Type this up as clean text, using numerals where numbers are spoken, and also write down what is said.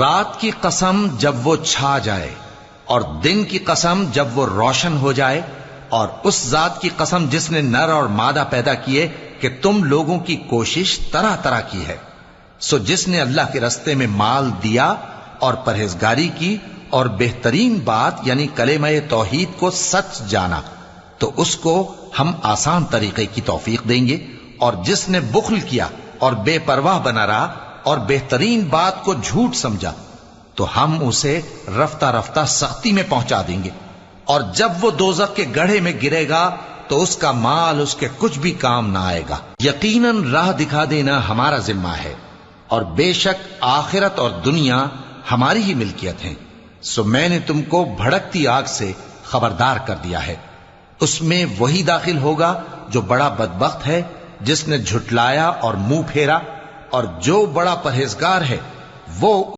रात की कसम जब वो छा जाए और दिन की कसम जब वो रोशन हो जाए, और उस जात की कसम जिसने नर और मादा पैदा किए कि तुम लोगों की कोशिश तरह तरह की है। सो जिसने अल्लाह के रस्ते में माल दिया और परहेजगारी की और बेहतरीन बात यानी कलेमा तौहीद को सच जाना, तो उसको हम आसान तरीके की तौफीक देंगे। और जिसने बुख्ल किया और बेपरवाह बना रहा और बेहतरीन बात को झूठ समझा, तो हम उसे रफ्ता रफ्ता सख्ती में पहुंचा देंगे। और जब वो दोजख के गड्ढे में गिरेगा तो उसका माल उसके कुछ भी काम ना आएगा। यकीनन राह दिखा देना हमारा जिम्मा है, और बेशक आखिरत और दुनिया हमारी ही मिल्कियत है। सो मैंने तुमको भड़कती आग से खबरदार कर दिया है। उसमें वही दाखिल होगा जो बड़ा बदबख्त है, जिसने झुटलाया और मुंह फेरा, और जो बड़ा परहेजगार है वो